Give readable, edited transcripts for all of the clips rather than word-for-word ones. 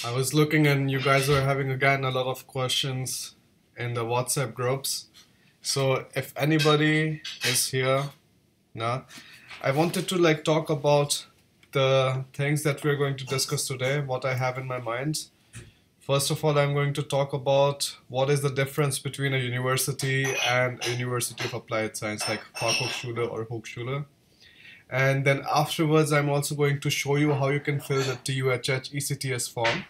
I was looking and you guys were having again a lot of questions in the WhatsApp groups. So if anybody is here, now I wanted to talk about the things that we're going to discuss today, what I have in my mind. First of all, I'm going to talk about what is the difference between a university and a University of Applied Science, like Fachhochschule or Hochschule. And then afterwards, I'm also going to show you how you can fill the TUHH ECTS form,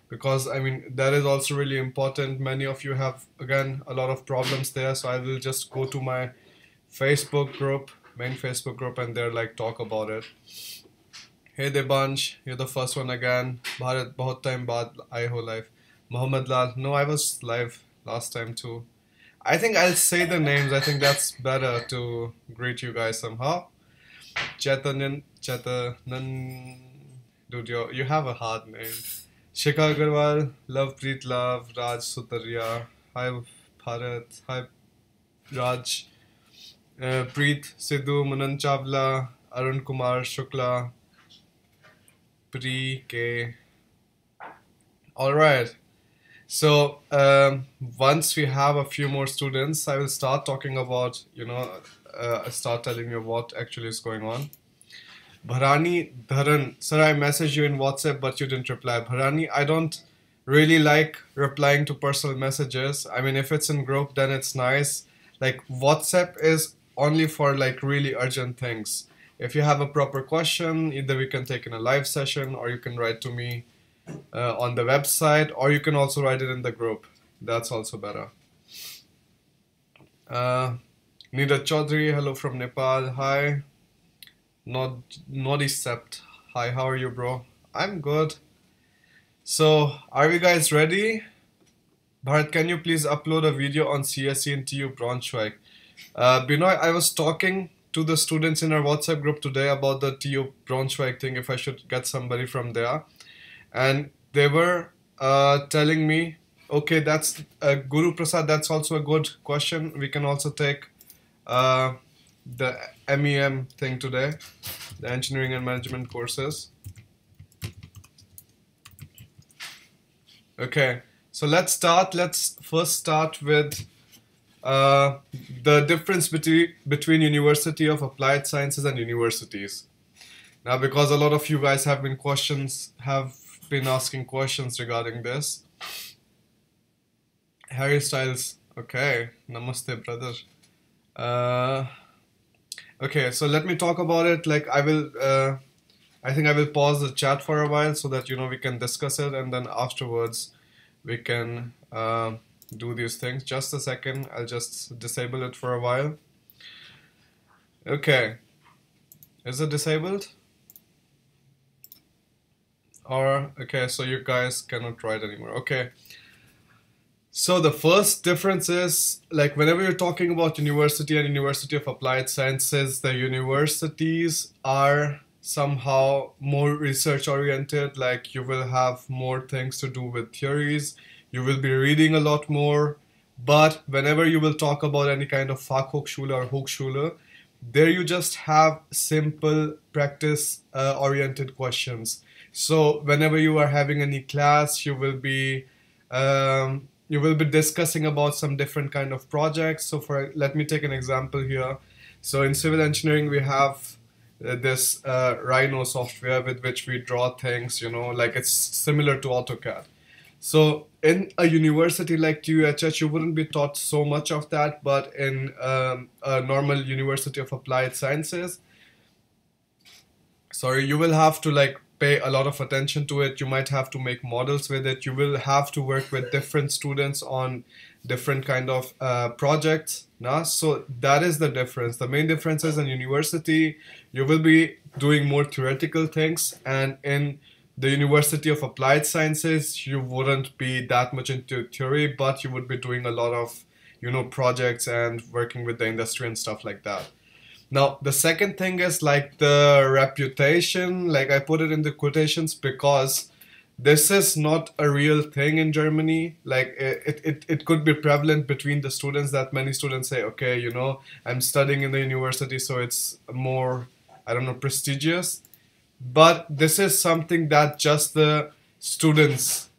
because I mean that is also really important. Many of you have again a lot of problems there, so I will just go to my Facebook group, main Facebook group, and there talk about it. Hey Debansh, you're the first one again. Bharat, bahut time baad aaye ho live. Mohammed Lal, no, I was live last time too. I think I'll say the names. I think that's better to greet you guys somehow. Chetanan, dude, you have a hard name. Shikha Agarwal, Love Preet Love, Raj Sutaria, hi Bharat, hi Raj, Preet Sidhu, Manan Chavla, Arun Kumar Shukla, Pri K. Alright, so once we have a few more students, I will start talking about, start telling you what actually is going on. Bharani Dharan, sir, I messaged you in WhatsApp, but you didn't reply. Bharani, I don't really like replying to personal messages. I mean, if it's in group, then it's nice. WhatsApp is only for really urgent things. If you have a proper question, either we can take in a live session, or you can write to me on the website, or you can also write it in the group. That's also better. Nida Chaudhary, hello from Nepal. Hi. Not except. Hi, how are you, bro? I'm good. So, are we guys ready? Bharat, can you please upload a video on CSE and TU Braunschweig? Binoy, I was talking to the students in our WhatsApp group today about the TU Braunschweig thing, if I should get somebody from there. And they were telling me, okay, that's Guru Prasad, that's also a good question. We can also take the MEM thing today, the engineering and management courses. Okay, so let's start. Let's first start with the difference between University of Applied Sciences and universities. Now, because a lot of you guys have been asking questions regarding this. Harry Styles, okay, namaste, brother. Okay, so let me talk about it. I think I will pause the chat for a while so that we can discuss it, and then afterwards we can do these things. Just a second, I'll just disable it for a while. Okay, is it disabled? Or okay, so you guys cannot write anymore. Okay. So the first difference is, whenever you're talking about university and University of Applied Sciences, the universities are somehow more research oriented. You will have more things to do with theories, you will be reading a lot more. But whenever you will talk about any kind of Fachhochschule or Hochschule, there you just have simple practice oriented questions. So whenever you are having any class, you will be discussing about some different kind of projects. So let me take an example here. So in civil engineering, we have this Rhino software with which we draw things, it's similar to AutoCAD. So in a university like TUHH, you wouldn't be taught so much of that, but in a normal University of Applied Sciences, you will have to pay a lot of attention to it. You might have to make models with it. You will have to work with different students on different kind of projects. So that is the difference. The main difference is in university, you will be doing more theoretical things, and in the University of Applied Sciences, you wouldn't be that much into theory, but you would be doing a lot of projects and working with the industry and stuff like that. Now, the second thing is the reputation, I put it in the quotations because this is not a real thing in Germany. It could be prevalent between the students that many students say, okay, I'm studying in the university, so it's more, I don't know, prestigious. But this is something that just the students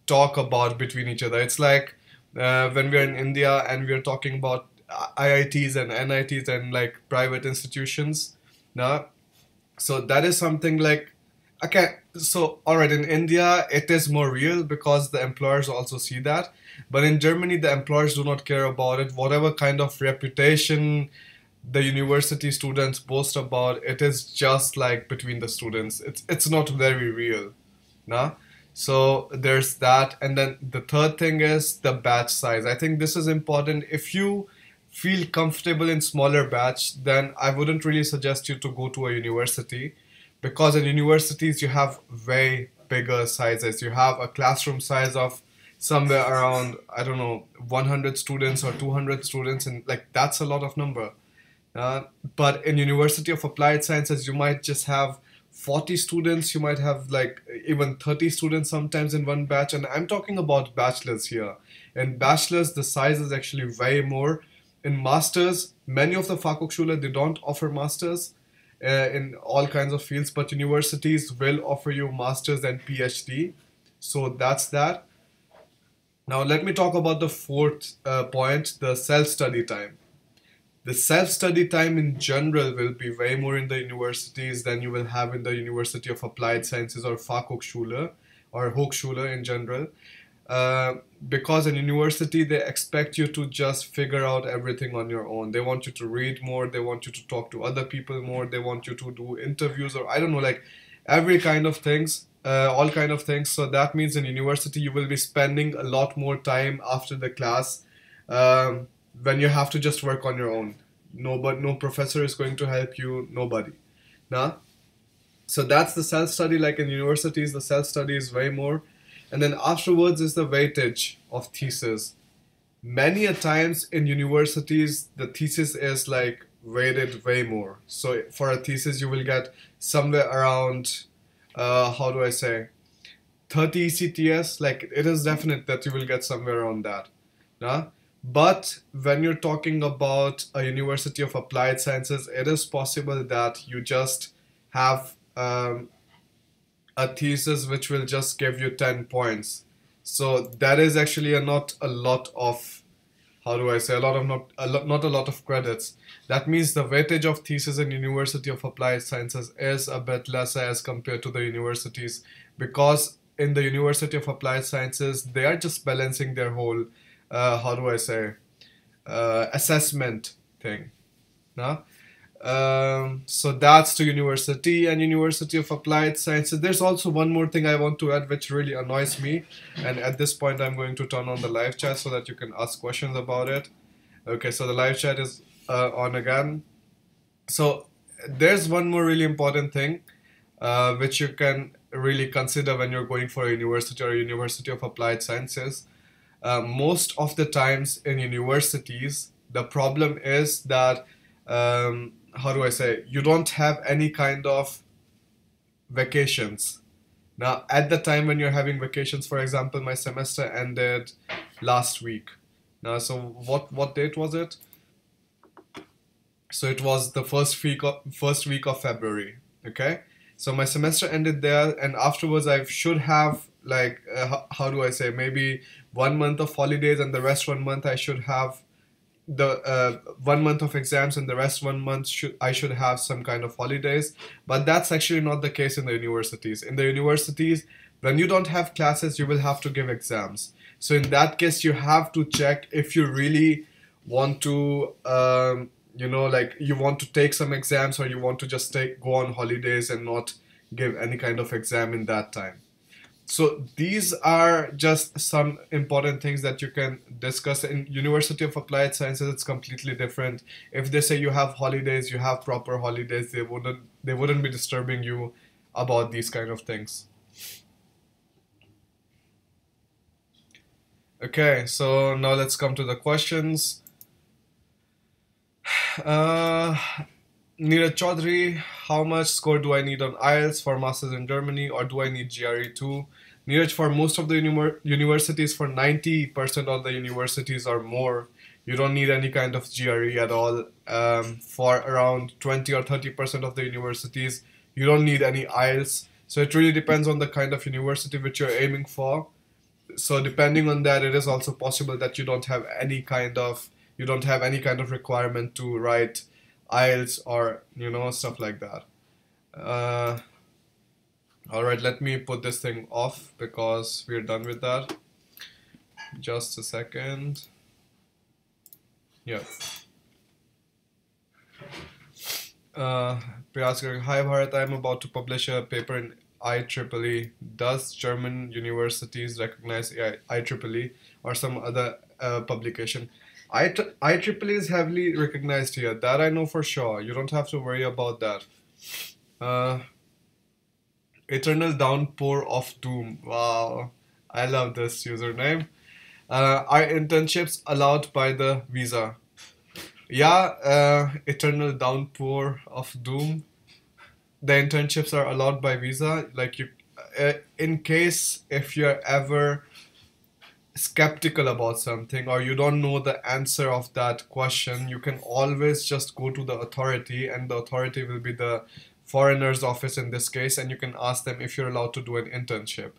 talk about between each other. It's like when we're in India and we're talking about IITs and NITs and like private institutions. Now, so that is something like, okay, so all right, in India it is more real because the employers also see that. But in Germany, the employers do not care about it. Whatever kind of reputation the university students boast about, it is just like between the students. It's not very real. Nah? So there's that. And then the third thing is the batch size. I think this is important. If you feel comfortable in smaller batch, then I wouldn't really suggest you to go to a university, because in universities you have way bigger sizes. You have a classroom size of somewhere around, I don't know, 100 students or 200 students, and like that's a lot of number. uh, but in University of Applied Sciences, you might just have 40 students, you might have like even 30 students sometimes in one batch. And I'm talking about bachelors here. In bachelors, the size is actually way more. In masters, many of the Fachhochschule, they don't offer masters in all kinds of fields, but universities will offer you masters and PhD. So that's that. Now, let me talk about the fourth point, the self-study time. The self-study time in general will be way more in the universities than you will have in the University of Applied Sciences or Fachhochschule or Hochschule in general. Uh, because in university they expect you to just figure out everything on your own. They want you to read more, they want you to talk to other people more, they want you to do interviews, or I don't know, like every kind of things, all kind of things. So that means in university you will be spending a lot more time after the class, um, when you have to just work on your own. No professor is going to help you, nobody. Nah? So that's the self-study. Like in universities, the self-study is way more. And then afterwards is the weightage of thesis. Many a times in universities, the thesis is like weighted way more. So for a thesis, you will get somewhere around, how do I say, 30 ECTS. Like it is definite that you will get somewhere around that. Nah? But when you're talking about a University of Applied Sciences, it is possible that you just have a thesis which will just give you 10 points. So that is actually not a lot of, how do I say, a lot of not a lot of credits. That means the weightage of thesis in University of Applied Sciences is a bit lesser as compared to the universities, because in the University of Applied Sciences they are just balancing their whole, how do I say, assessment thing. No? So that's to university and University of Applied Sciences. There's also one more thing I want to add which really annoys me, and at this point I'm going to turn on the live chat so that you can ask questions about it. Okay, so the live chat is on again. So there's one more really important thing which you can really consider when you're going for a university or a University of Applied Sciences. Most of the times in universities, the problem is that, how do I say, you don't have any kind of vacations. Now, at the time when you're having vacations, for example, my semester ended last week. Now, so what date was it? So it was the first week of February. Okay, so my semester ended there, and afterwards I should have like, how do I say, maybe 1 month of holidays, and the rest 1 month I should have the 1 month of exams, and the rest 1 month I should have some kind of holidays. But that's actually not the case in the universities. In the universities, when you don't have classes, you will have to give exams. So in that case, you have to check if you really want to, like you want to take some exams, or you want to just go on holidays and not give any kind of exam in that time. So these are just some important things that you can discuss. In University of Applied Sciences, it's completely different. If they say you have holidays, you have proper holidays. They wouldn't be disturbing you about these kind of things. Okay, so now let's come to the questions. Uh, Neeraj Chaudhary, how much score do I need on IELTS for masters in Germany, or do I need GRE too? Neeraj, for most of the universities, for 90% of the universities or more, you don't need any kind of GRE at all. For around 20 or 30% of the universities, you don't need any IELTS. So it really depends on the kind of university which you're aiming for. So depending on that, it is also possible that you don't have any kind of requirement to write IELTS or stuff like that. All right, let me put this thing off because we're done with that. Just a second. Yeah. Priyas, hi Bharat, I'm about to publish a paper in IEEE. Does German universities recognize IEEE or some other publication? IEEE is heavily recognized here. That I know for sure. You don't have to worry about that. Eternal Downpour of Doom. Wow, I love this username. Are internships allowed by the visa? Yeah, Eternal Downpour of Doom. The internships are allowed by visa. Like in case if you're ever skeptical about something or you don't know the answer of that question, you can always just go to the authority, and the authority will be the foreigner's office in this case, and you can ask them if you're allowed to do an internship.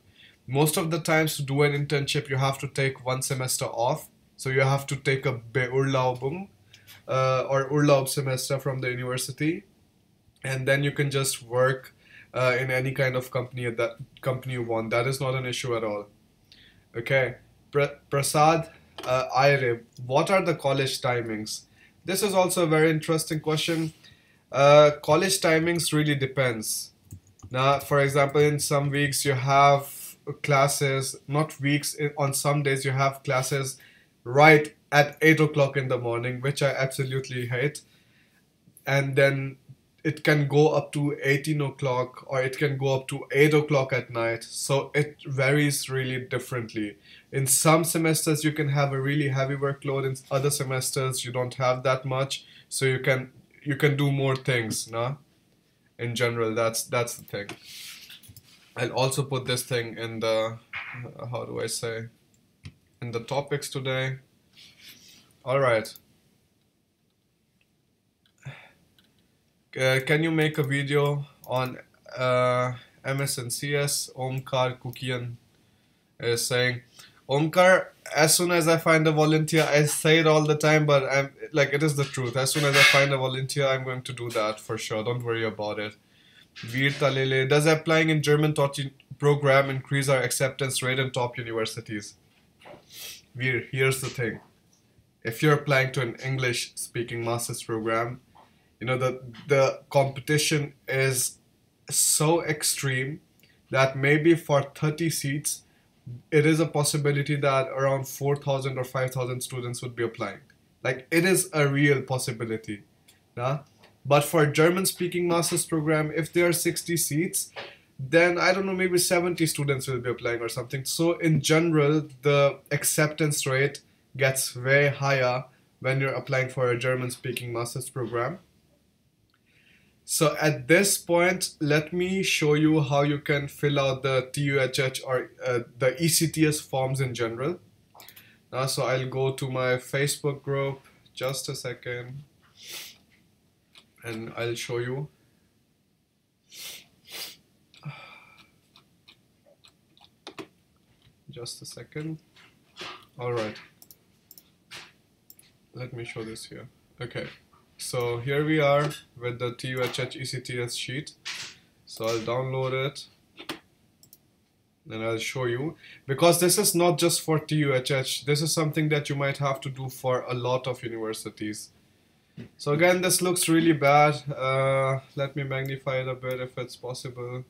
Most of the times to do an internship, you have to take 1 semester off. So you have to take a Beurlaubung or Urlaub semester from the university, and then you can just work in any kind of company at that company you want. That is not an issue at all. Okay, Prasad Aire, what are the college timings? This is also a very interesting question. College timings really depends. Now, for example, in some weeks you have classes, not weeks, on some days you have classes right at 8 o'clock in the morning, which I absolutely hate. And then it can go up to 18 o'clock or it can go up to 8 o'clock at night. So it varies really differently. In some semesters you can have a really heavy workload, in other semesters you don't have that much, so you can do more things, no? In general, that's the thing. I'll also put this thing in the, how do I say, in the topics today. All right. Can you make a video on MS and CS? Omkar Kukian is saying. Omkar, as soon as I find a volunteer, I say it all the time, but I'm like, it is the truth. As soon as I find a volunteer, I'm going to do that for sure. Don't worry about it. Veer Talele, does applying in German program increase our acceptance rate in top universities? Veer, here's the thing. If you're applying to an English speaking master's program, the competition is so extreme that maybe for 30 seats, it is a possibility that around 4,000 or 5,000 students would be applying. Like, it is a real possibility. Yeah? But for a German-speaking master's program, if there are 60 seats, then I don't know, maybe 70 students will be applying or something. So in general, the acceptance rate gets way higher when you're applying for a German-speaking master's program. So at this point, let me show you how you can fill out the TUHH or the ECTS forms in general. So I'll go to my Facebook group, just a second, and I'll show you. Just a second. All right. Let me show this here. Okay. So here we are with the TUHH ECTS sheet. So I'll download it and I'll show you, because this is not just for TUHH. This is something that you might have to do for a lot of universities. So again, this looks really bad. Let me magnify it a bit if it's possible.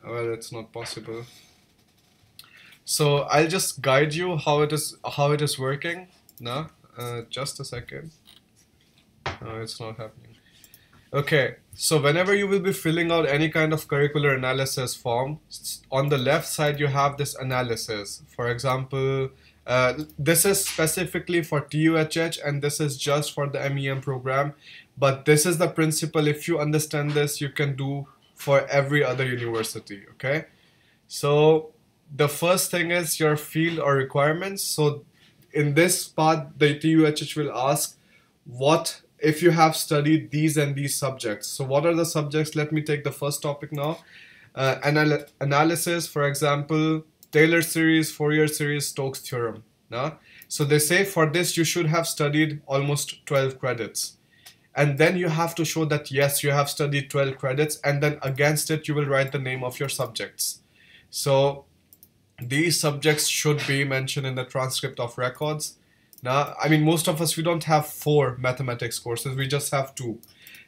Well, it's not possible. So I'll just guide you how it is working. No, just a second. No, it's not happening. Okay, so whenever you will be filling out any kind of curricular analysis form, on the left side you have this analysis. For example, this is specifically for TUHH and this is just for the MEM program. But this is the principle. If you understand this, you can do for every other university, okay? So the first thing is your field or requirements. So in this part, the TUHH will ask what if you have studied these and these subjects. So what are the subjects? Let me take the first topic now. Analysis, for example, Taylor series, Fourier series, Stokes theorem. No? So they say for this you should have studied almost 12 credits. And then you have to show that yes, you have studied 12 credits, and then against it you will write the name of your subjects. So these subjects should be mentioned in the transcript of records. Now, I mean, most of us, we don't have 4 mathematics courses, we just have 2.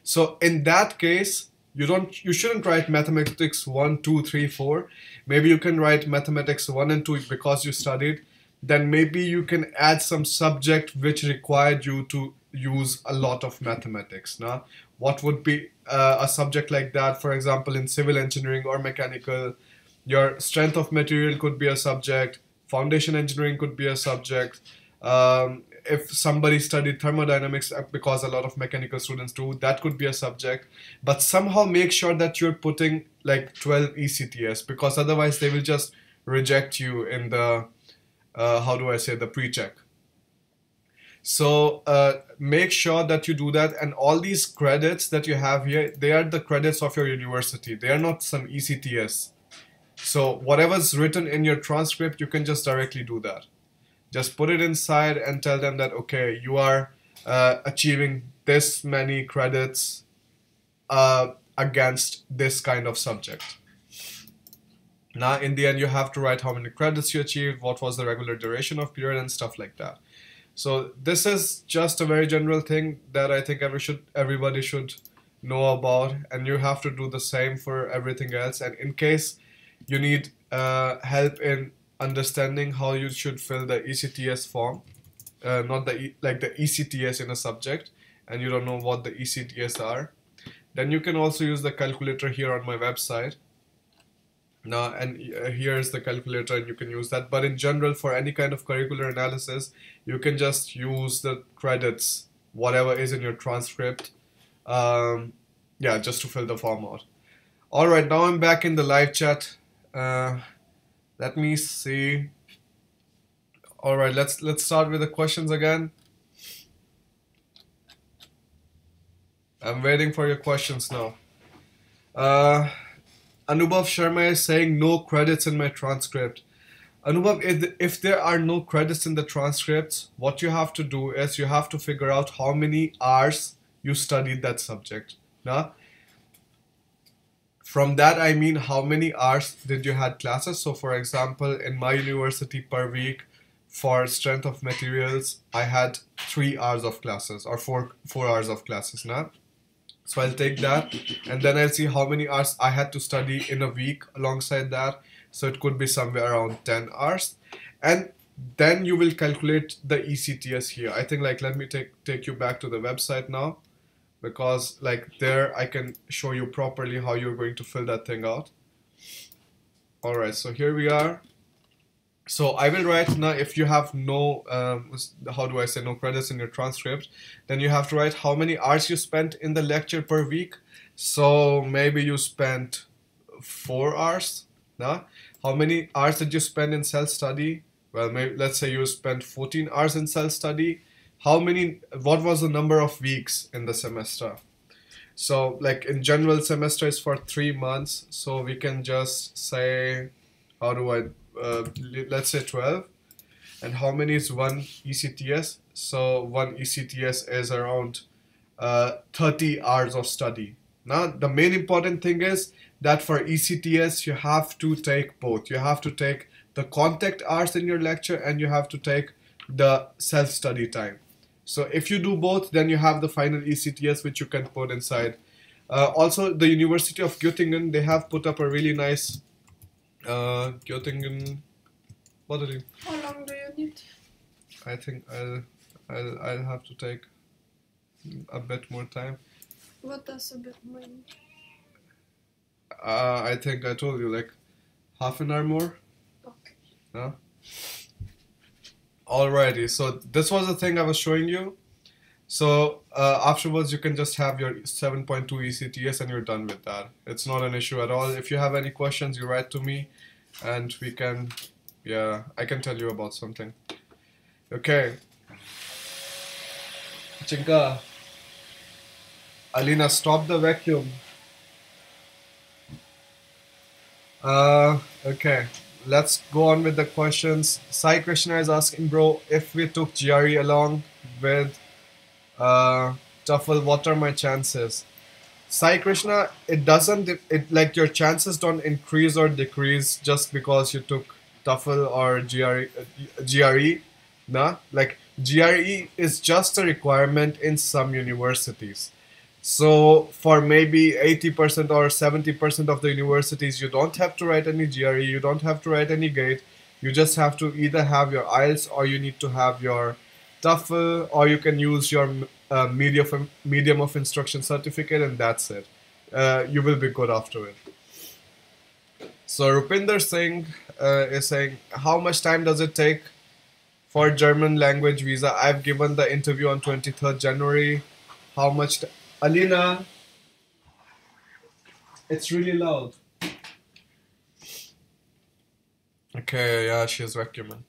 So in that case, you shouldn't write mathematics 1, 2, 3, 4. Maybe you can write mathematics 1 and 2 because you studied. Then maybe you can add some subject which required you to use a lot of mathematics. Now, what would be a subject like that? For example, in civil engineering or mechanical, your strength of material could be a subject, foundation engineering could be a subject. If somebody studied thermodynamics, because a lot of mechanical students do, that could be a subject. But somehow make sure that you're putting like 12 ECTS, because otherwise they will just reject you in the, how do I say, the pre-check. So make sure that you do that, and all these credits that you have here, they are the credits of your university. They are not some ECTS. So whatever's written in your transcript, you can just directly do that. Just put it inside and tell them that, okay, you are achieving this many credits against this kind of subject. Now, in the end, you have to write how many credits you achieved, what was the regular duration of period, and stuff like that. So this is just a very general thing that I think everybody should know about, and you have to do the same for everything else. And in case you need help in understanding how you should fill the ECTS form, not the the ECTS in a subject, and you don't know what the ECTS are, then you can also use the calculator here on my website. Now, and here's the calculator, and you can use that. But in general, for any kind of curricular analysis, you can just use the credits, whatever is in your transcript, yeah, just to fill the form out. All right, now I'm back in the live chat. Let me see. All right, let's start with the questions again. I'm waiting for your questions now. Anubhav Sharma is saying no credits in my transcript. Anubhav, if there are no credits in the transcripts, what you have to do is you have to figure out how many hours you studied that subject. Now, from that, I mean how many hours did you had classes. So for example, in my university per week for strength of materials, I had 3 hours of classes, or 4 hours of classes now. So I'll take that, and then I'll see how many hours I had to study in a week alongside that. So it could be somewhere around 10 hours. And then you will calculate the ECTS here. I think let me take you back to the website now, because there I can show you properly how you're going to fill that thing out. All right, so here we are. So I will write now, if you have no, how do I say, no credits in your transcript, then you have to write how many hours you spent in the lecture per week. So maybe you spent 4 hours. Now, how many hours did you spend in self-study? Well, maybe let's say you spent 14 hours in self-study. What was the number of weeks in the semester? So in general, semester is for 3 months. So we can just say, how do I, let's say 12. And how many is 1 ECTS? So 1 ECTS is around 30 hours of study. Now, the main important thing is that for ECTS, you have to take both. You have to take the contact hours in your lecture, and you have to take the self-study time. So if you do both, then you have the final ECTS, which you can put inside. Also, the University of Göttingen, they have put up a really nice Göttingen. What did you? How long do you need? I think I'll have to take a bit more time. What does a bit mean? I think I told you half an hour more. Okay. Yeah. Alrighty, so this was the thing I was showing you. So afterwards you can just have your 7.2 ECTS and you're done with that. It's not an issue at all. If you have any questions, you write to me and we can, yeah, I can tell you about something. Okay. Chinka. Alina, stop the vacuum. Okay, let's go on with the questions. Sai Krishna is asking, bro, if we took GRE along with TOEFL, what are my chances? Sai Krishna, it doesn't, it like your chances don't increase or decrease just because you took TOEFL or GRE. Nah, like GRE is just a requirement in some universities. So for maybe 80% or 70% of the universities, you don't have to write any GRE, you don't have to write any gate. You just have to either have your IELTS or you need to have your TOEFL, or you can use your medium of instruction certificate, and that's it. You will be good after it. So Rupinder Singh is saying, how much time does it take for German language visa? I've given the interview on 23rd January. How much? Alina, it's really loud. Okay, yeah, she's vacuuming.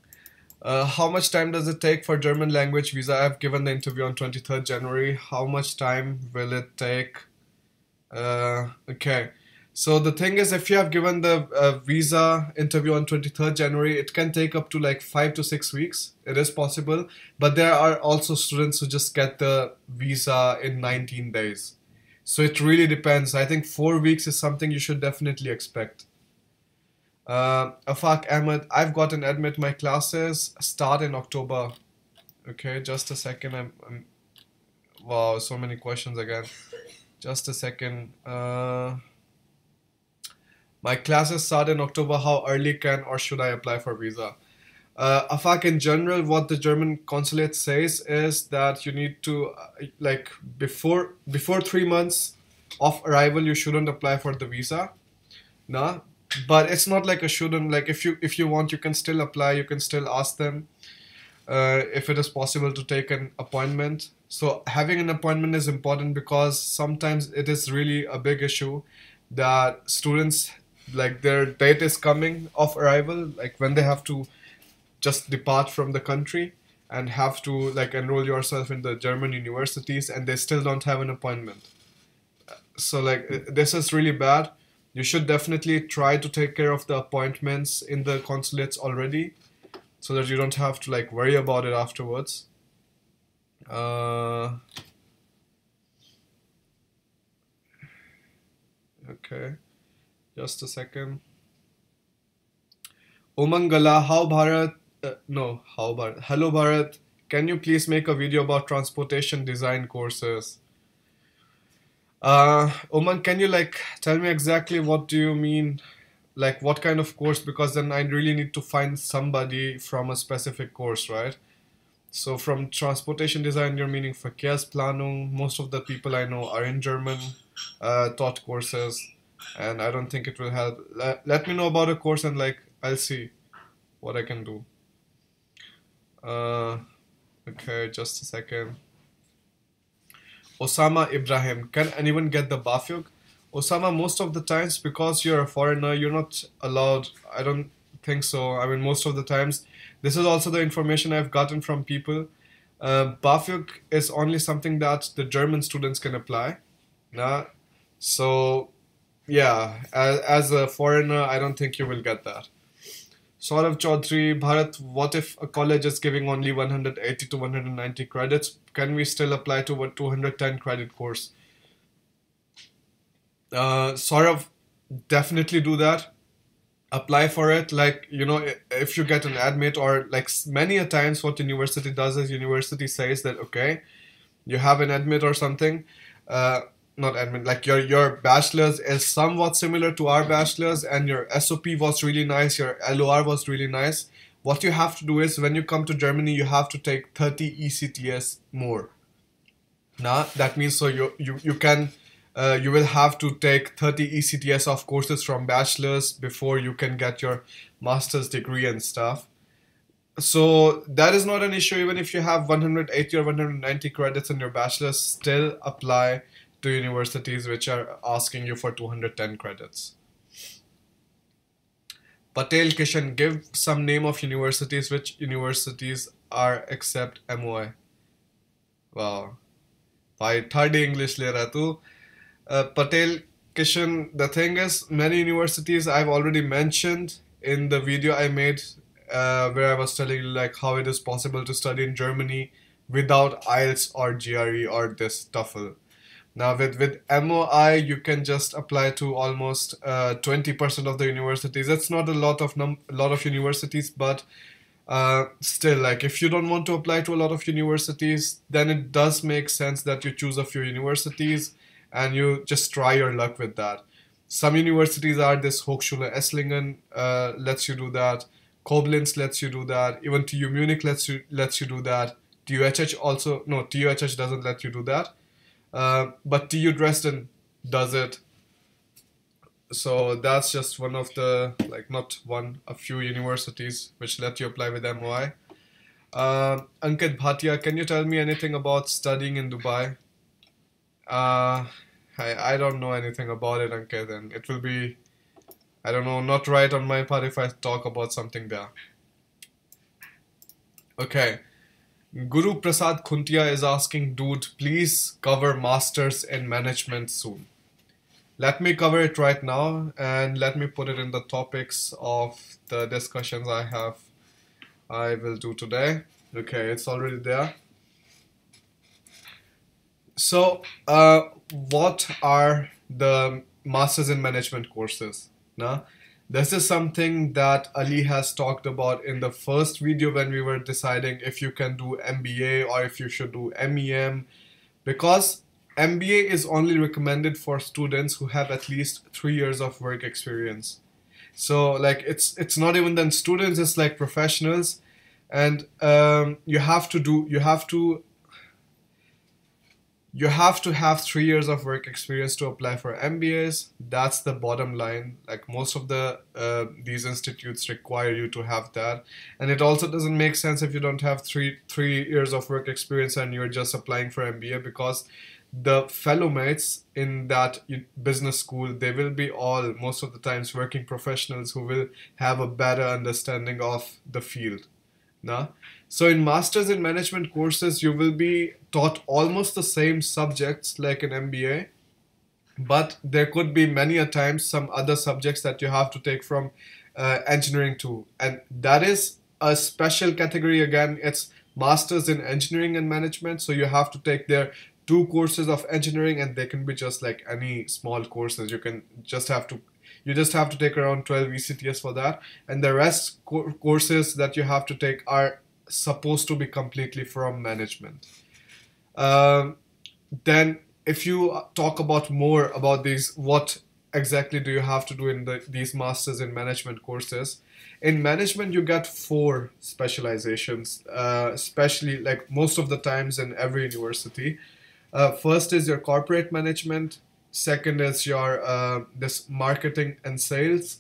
How much time does it take for German language visa? I've given the interview on 23rd January. How much time will it take? Okay. So the thing is, if you have given the visa interview on 23rd January, it can take up to like 5 to 6 weeks. It is possible. But there are also students who just get the visa in 19 days. So it really depends. I think 4 weeks is something you should definitely expect. Afaq Ahmed, I've got an admit. My classes start in October. Okay, just a second. Wow, so many questions again. Just a second. My classes start in October. How early can or should I apply for visa? Afaq, in general, what the German consulate says is that you need to, like, before 3 months of arrival, you shouldn't apply for the visa. Nah, but it's not like a shouldn't. Like, if you want, you can still apply. You can still ask them if it is possible to take an appointment. So having an appointment is important because sometimes it is really a big issue that students, like, their date is coming of arrival, like when they have to just depart from the country and have to like enroll yourself in the German universities, and they still don't have an appointment. So like this is really bad. You should definitely try to take care of the appointments in the consulates already so that you don't have to like worry about it afterwards. Okay, just a second. Umangala, how Bharat? No, how Bharat? Hello Bharat. Can you please make a video about transportation design courses? Umang, can you like tell me exactly what do you mean? Like what kind of course? Because then I really need to find somebody from a specific course, right? So from transportation design, you're meaning Verkehrsplanung. Most of the people I know are in German taught courses, and I don't think it will help. Let me know about a course, and like I'll see what I can do. Okay, just a second. Osama Ibrahim, can anyone get the BAföG? Osama, most of the times, because you're a foreigner, you're not allowed. I don't think so. I mean, most of the times, this is also the information I've gotten from people. BAföG is only something that the German students can apply. Nah? So, yeah, as a foreigner, I don't think you will get that. Saurav Chaudhary, Bharat, what if a college is giving only 180 to 190 credits? Can we still apply to a 210 credit course? Saurav, definitely do that. Apply for it. Like, you know, if you get an admit, or like many a times what university does is university says that, okay, you have an admit or something. Not admit, like your bachelor's is somewhat similar to our bachelor's, and your SOP was really nice, your LOR was really nice. What you have to do is when you come to Germany, you have to take 30 ECTS more. Nah, that means so you can you will have to take 30 ECTS of courses from bachelor's before you can get your master's degree and stuff. So that is not an issue. Even if you have 180 or 190 credits in your bachelor's, still apply to universities which are asking you for 210 credits. Patel Kishan, give some name of universities. Which universities are accept MOI? Wow. भाई third English ले रहा है तू. Patel Kishan, the thing is, many universities I've already mentioned in the video I made, where I was telling you like how it is possible to study in Germany without IELTS or GRE or this TOEFL. Now with MOI you can just apply to almost 20% of the universities. It's not a lot of universities, but still, like if you don't want to apply to a lot of universities, then it does make sense that you choose a few universities and you just try your luck with that. Some universities are this Hochschule Esslingen lets you do that. Koblenz lets you do that. Even TU Munich lets you do that. TUHH also, no, TUHH doesn't let you do that. But TU Dresden does it. So that's just one of the, like not one, a few universities which let you apply with MOI. Ankit Bhatia, can you tell me anything about studying in Dubai? I don't know anything about it, Ankit, and it will be, I don't know, not right on my part if I talk about something there. Okay. Guru Prasad Khuntia is asking, dude, please cover Masters in Management soon. Let me cover it right now and let me put it in the topics of the discussions I will do today. Okay, it's already there. So, what are the Masters in Management courses? Now, this is something that Ali has talked about in the first video when we were deciding if you can do MBA or if you should do MEM, because MBA is only recommended for students who have at least 3 years of work experience. So like it's not even then students, it's like professionals, and you have to have 3 years of work experience to apply for MBAs. That's the bottom line. Like most of the these institutes require you to have that, and it also doesn't make sense if you don't have three years of work experience and you're just applying for MBA, because the fellow mates in that business school, they will be all most of the times working professionals who will have a better understanding of the field. Now, so in Masters in Management courses, you will be taught almost the same subjects like in MBA, but there could be many a times some other subjects that you have to take from engineering too. And that is a special category again. It's Masters in Engineering and Management. So you have to take their 2 courses of engineering, and they can be just like any small courses. You just have to take around 12 ECTS for that, and the rest courses that you have to take are supposed to be completely from management. Then if you talk about more about these, what exactly do you have to do in these Masters in Management courses? In management, you get 4 specializations, especially like most of the times in every university. First is your corporate management. Second is your this marketing and sales.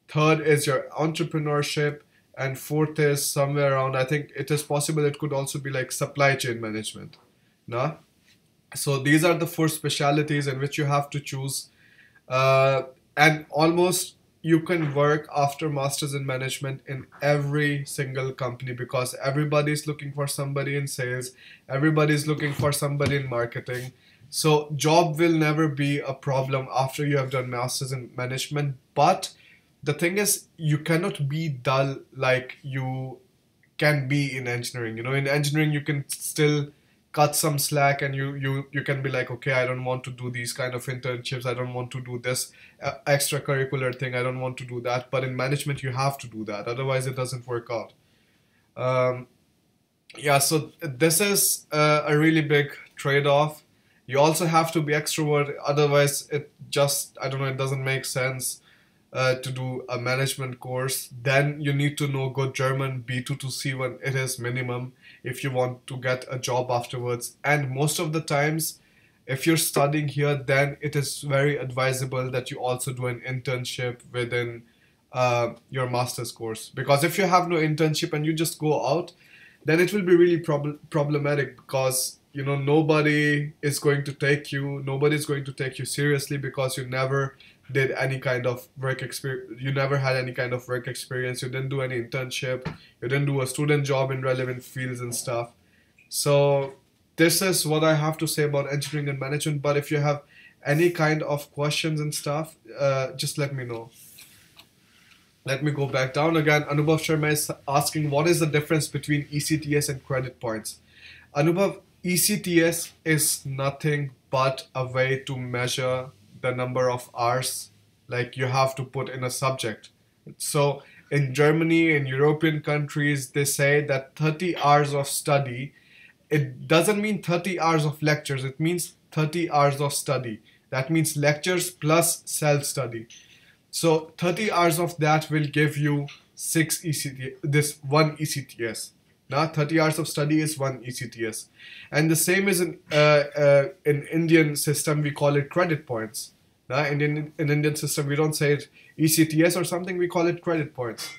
Third is your entrepreneurship, and fourth is somewhere around, I think it is possible it could also be like supply chain management. No? So these are the 4 specialities in which you have to choose, and almost you can work after Masters in Management in every single company, because everybody's looking for somebody in sales, everybody's looking for somebody in marketing. So job will never be a problem after you have done Masters in Management. But the thing is, you cannot be dull like you can be in engineering. You know, in engineering you can still cut some slack, and you can be like, okay, I don't want to do these kind of internships, I don't want to do this extracurricular thing, I don't want to do that. But in management you have to do that, otherwise it doesn't work out. Yeah, so this is a really big trade-off. You also have to be extrovert, otherwise it just, I don't know, it doesn't make sense to do a management course. Then you need to know good German, B2 to C1, it is minimum if you want to get a job afterwards. And most of the times, if you're studying here, then it is very advisable that you also do an internship within your master's course. Because if you have no internship and you just go out, then it will be really problematic, because you know nobody is going to take you seriously, because you never did any kind of work experience, you never had any kind of work experience, you didn't do any internship, you didn't do a student job in relevant fields and stuff. So this is what I have to say about engineering and management. But if you have any kind of questions and stuff, just let me know. Let me go back down again. Anubhav Sharma is asking, what is the difference between ECTS and credit points? Anubhav, ECTS is nothing but a way to measure the number of hours like you have to put in a subject. So in Germany, in European countries, they say that 30 hours of study, it doesn't mean 30 hours of lectures, it means 30 hours of study. That means lectures plus self-study. So 30 hours of that will give you 6 ECTS, this one ECTS. Now 30 hours of study is one ECTS. And the same is in Indian system, we call it credit points. Now in Indian system, we don't say it ECTS or something, we call it credit points.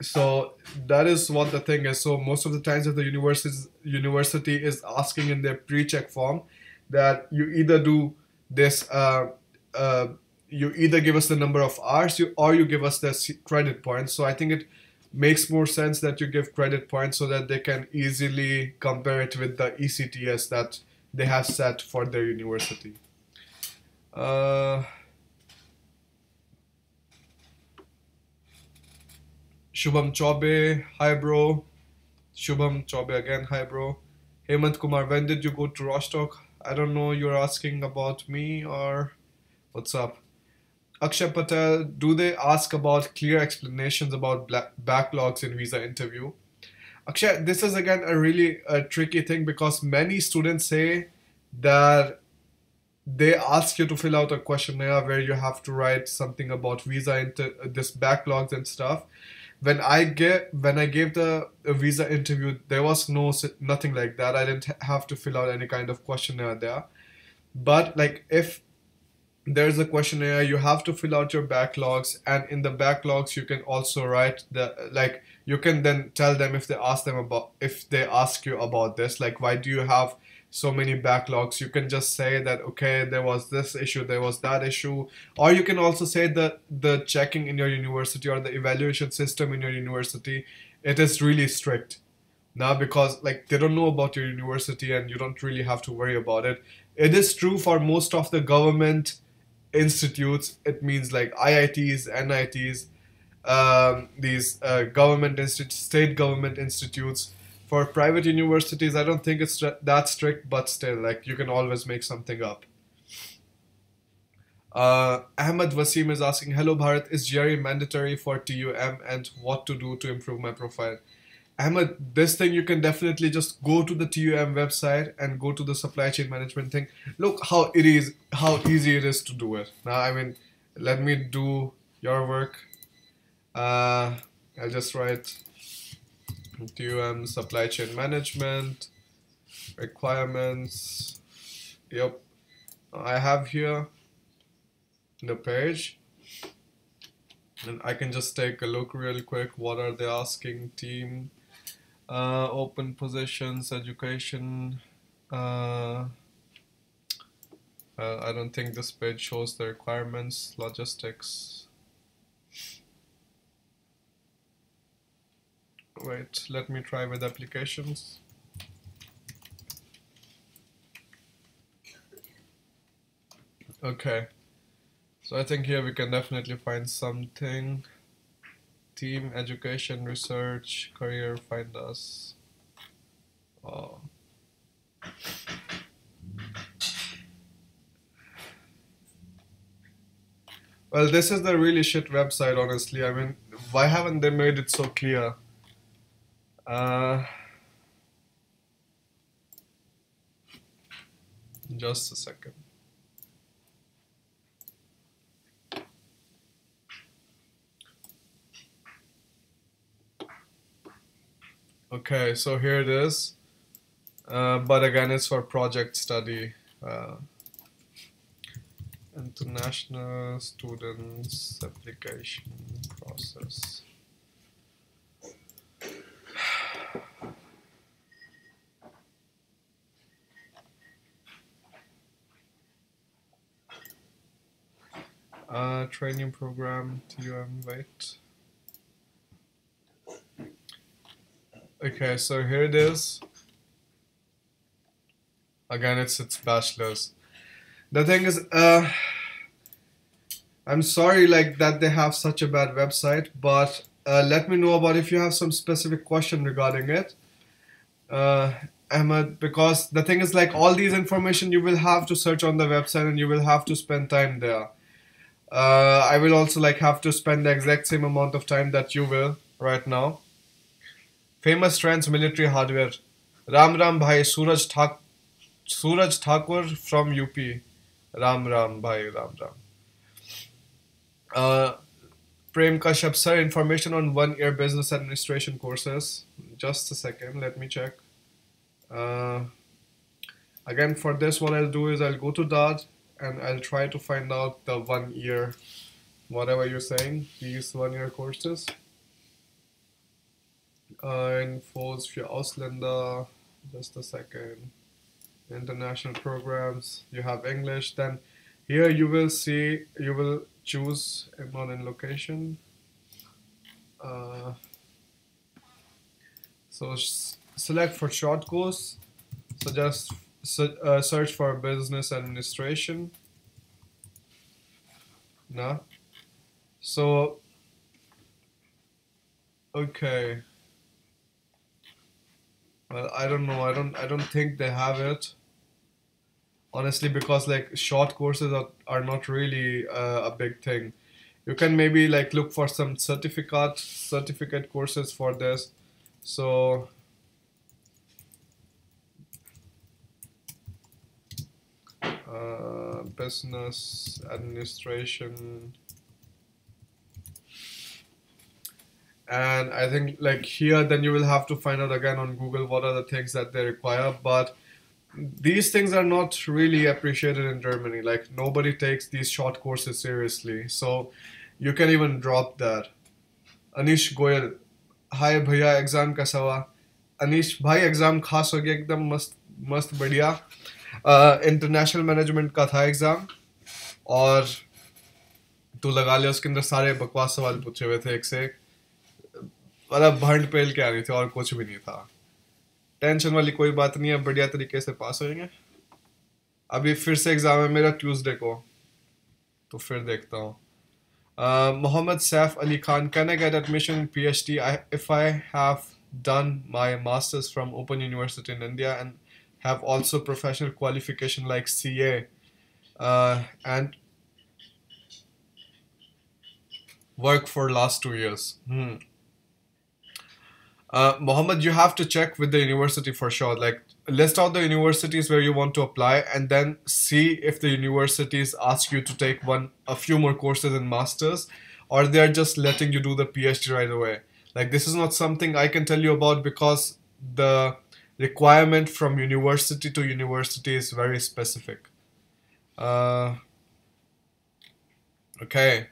So that is what the thing is. So most of the times if the university is asking in their pre-check form that you either do this you either give us the number of hours or you give us the credit points. So I think it makes more sense that you give credit points so that they can easily compare it with the ECTS that they have set for their university. Shubham Chaube, hi bro. Shubham Chaube again, hi bro. Hemant Kumar, when did you go to Rostock? I don't know, you're asking about me or what's up? Akshay Patel, do they ask about clear explanations about backlogs in visa interview? Akshay, this is again a really tricky thing because many students say that they ask you to fill out a questionnaire where you have to write something about visa this backlogs and stuff. When I gave the visa interview, there was nothing like that. I didn't have to fill out any kind of questionnaire there. But like if there's a questionnaire, you have to fill out your backlogs, and in the backlogs you can also write you can then tell them if they ask you about this, like why do you have so many backlogs. You can just say that okay, there was this issue, there was that issue, or you can also say that the checking in your university or the evaluation system in your university, it is really strict now because like they don't know about your university and you don't really have to worry about it. It is true for most of the government institutes. It means like IITs, NITs, these state government institutes. For private universities, I don't think it's that strict, but still, like you can always make something up. Ahmed Wasim is asking, hello Bharat, is GRE mandatory for TUM and what to do to improve my profile? Ahmed, this thing you can definitely just go to the TUM website and go to the supply chain management thing. Look how easy it is to do it. Now, I mean, let me do your work. I'll just write TUM supply chain management requirements. Yep, I have here the page. And I can just take a look real quick. What are they asking? Team. Open positions, education. I don't think this page shows the requirements. Logistics. Wait, let me try with applications. Okay, so I think here we can definitely find something. Team, education, research, career, find us. Oh. Well, this is the really shit website, honestly. I mean, why haven't they made it so clear? Just a second. Okay, so here it is. But again, it's for project study. International students application process. Training program, TUM, wait. Okay, so here it is. Again, it's bachelor's. The thing is, I'm sorry like that they have such a bad website, but let me know about if you have some specific question regarding it. Ahmed, because the thing is like all these information you will have to search on the website and you will have to spend time there. I will also like have to spend the exact same amount of time that you will right now. Famous trends military hardware. Ram Ram Bhai Suraj Thakur from UP. Ram Ram Bhai Ram Ram. Uh, Prem Kashyap sir, information on 1 year business administration courses. Just a second, let me check. Uh, Again, for this, what I'll do is I'll go to that and I'll try to find out the 1 year, whatever you're saying, these 1 year courses. Infos für Ausländer, just a second. International programs, you have English. Then here you will see, you will choose amount and location. So select for short course. So just search for business administration. No. So okay. Well, I don't know. I don't think they have it. Honestly, because like short courses are not really a big thing. You can maybe like look for some certificate courses for this. So business administration, and I think like here then you will have to find out again on Google what are the things that they require, but these things are not really appreciated in Germany. Like nobody takes these short courses seriously, so you can even drop that. Anish Goyal, hi भैया exam कैसा हुआ? अनीश भाई exam खास हो गया एकदम मस्त मस्त बढ़िया. इंटरनेशनल मैनेजमेंट का था एग्जाम और तू लगा लिया उसके अंदर सारे बकवास सवाल पूछे हुए थे एक से एक. मतलब भंड पेल के आ रही थी और कुछ भी नहीं था. टेंशन वाली कोई बात नहीं है, बढ़िया तरीके से पास हो जाएंगे. अभी फिर से एग्जाम है मेरा ट्यूसडे को, तो फिर देखता हूँ. Mohammed Saif Ali Khan, can I get admission in PhD if I have done my masters from Open University in India and have also professional qualification like CA and work for last 2 years? Mohammed, you have to check with the university for sure. Like, list out the universities where you want to apply and then see if the universities ask you to take a few more courses in masters, or they're just letting you do the PhD right away. Like, this is not something I can tell you about because the requirement from university to university is very specific. Okay.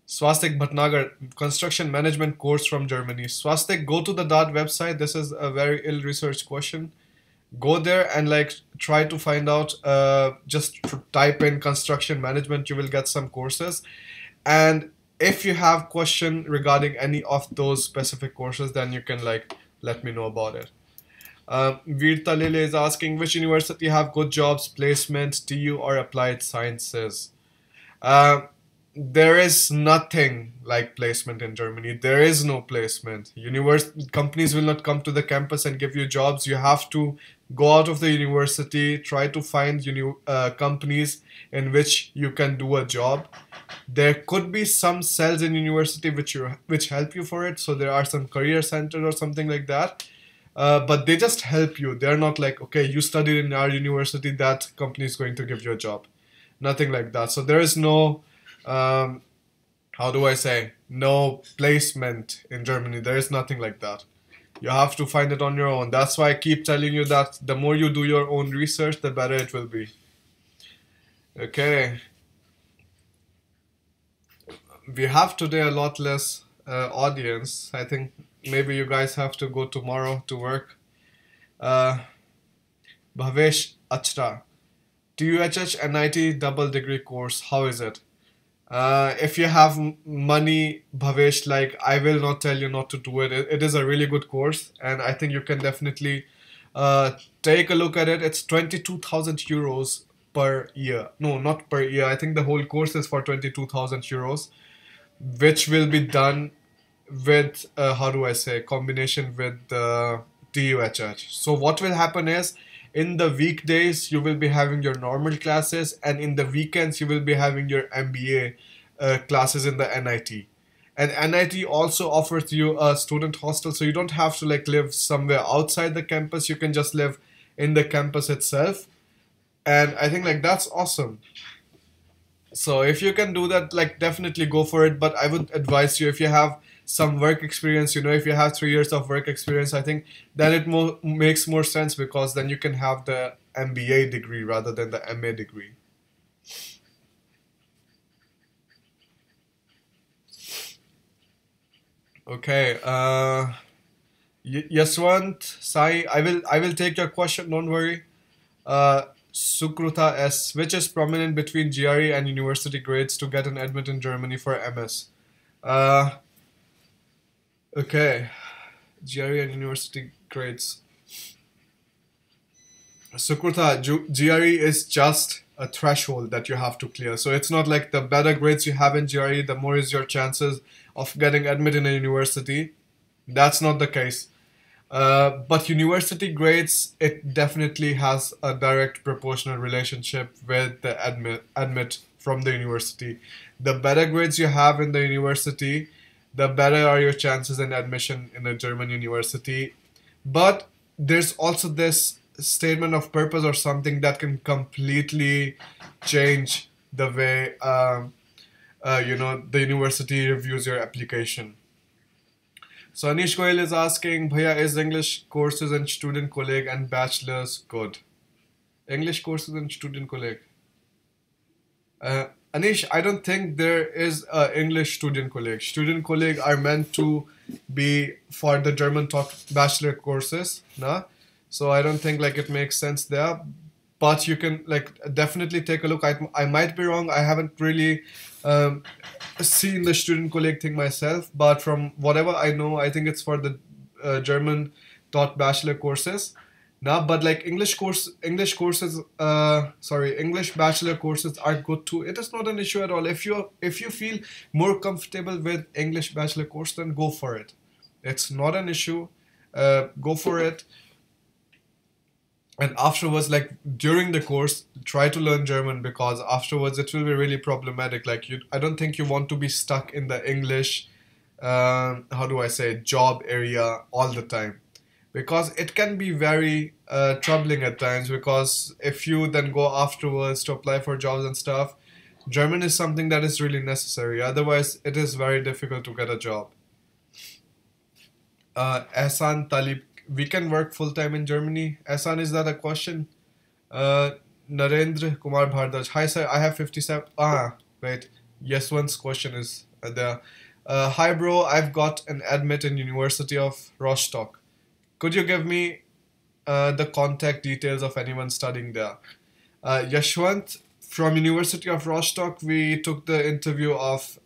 Swastik Bhatnagar, construction management course from Germany. Swastik, go to the DAT website. This is a very ill-researched question. Go there and like try to find out, just type in construction management, you will get some courses. And if you have question regarding any of those specific courses, then you can like let me know about it. Veer Talile is asking, which university have good jobs, placement, TU or applied sciences? There is nothing like placement in Germany. There is no placement. Companies will not come to the campus and give you jobs. You have to go out of the university, try to find companies in which you can do a job. There could be some cells in university which help you for it. So there are some career centers or something like that. But they just help you. They're not like, okay, you studied in our university, that company is going to give you a job. Nothing like that. So there is no how do I say, no placement in Germany. There is nothing like that. You have to find it on your own. That's why I keep telling you that the more you do your own research, the better it will be. Okay. We have today a lot less audience. I think maybe you guys have to go tomorrow to work. Bhavesh Achra, TUHH NIT double degree course, how is it? If you have money, Bhavesh, like I will not tell you not to do it. It is a really good course, and I think you can definitely Take a look at it. It's 22,000 euros per year. No, not per year. I think the whole course is for 22,000 euros, which will be done with, how do I say, combination with TUHH. So what will happen is, in the weekdays you will be having your normal classes, and in the weekends you will be having your MBA classes in the NIT. And NIT also offers you a student hostel, so you don't have to like live somewhere outside the campus. You can just live in the campus itself, and I think like that's awesome. So if you can do that, like definitely go for it. But I would advise you, if you have some work experience, if you have 3 years of work experience, I think then it makes more sense, because then you can have the MBA degree rather than the MA degree. Okay. Yaswant Sai, I will take your question. Don't worry. Sukruta S, which is prominent between GRE and university grades to get an admit in Germany for MS? Uh, okay, GRE and university grades. Sukruta, GRE is just a threshold that you have to clear. So it's not like the better grades you have in GRE, the more is your chances of getting admit in a university. That's not the case. But university grades, it definitely has a direct proportional relationship with the admit from the university. The better grades you have in the university, the better are your chances in admission in a German university. But there's also this statement of purpose or something that can completely change the way the university reviews your application. So Anish Goyal is asking, Bhaiya, is English courses and student colleague and bachelor's good? English courses and student colleague. Anish, I don't think there is a English student colleague. Student colleague are meant to be for the German taught bachelor courses, nah? So I don't think like it makes sense there. But you can like definitely take a look. I might be wrong. I haven't really seen the student colleague thing myself, but from whatever I know, I think it's for the German taught bachelor courses. Now, but like English bachelor courses are good too. It is not an issue at all. If you feel more comfortable with English bachelor course, then go for it. It's not an issue. Go for it. And afterwards, like during the course, try to learn German, because afterwards it will be really problematic. Like I don't think you want to be stuck in the English, how do I say, job area all the time, because it can be very troubling at times. Because if you then go afterwards to apply for jobs and stuff, German is something that is really necessary. Otherwise, it is very difficult to get a job. Ehsan Talib, we can work full time in Germany. Ehsan, is that a question? Narendra Kumar Bhardaj, hi sir, I have 57. Wait. Yes, one's question is there. Hi bro, I've got an admit in University of Rostock. Could you give me the contact details of anyone studying there? Yashwant, from University of Rostock, we took the interview of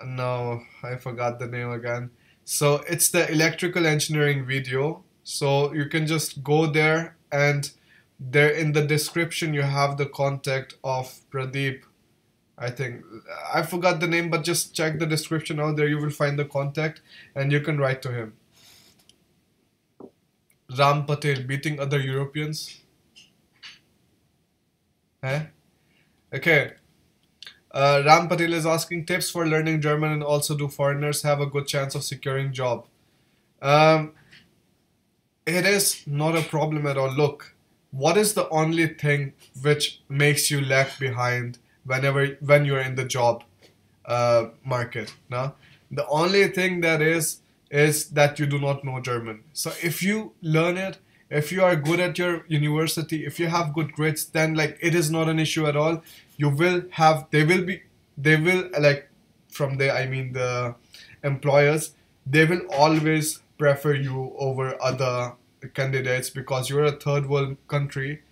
no, I forgot the name again. So it's the electrical engineering video. So you can just go there, and there in the description you have the contact of Pradeep. I think I forgot the name, but just check the description out there. You will find the contact, and you can write to him. Ram Patel, beating other Europeans. Eh? Okay. Ram Patel is asking tips for learning German, and also do foreigners have a good chance of securing job? It is not a problem at all. Look, what is the only thing which makes you lag behind when you're in the job market? No? The only thing that is that you do not know German. So if you learn it, if you are good at your university, if you have good grades, then like it is not an issue at all. You will have, they will like, from there, I mean the employers, they will always prefer you over other candidates, because you're a third world country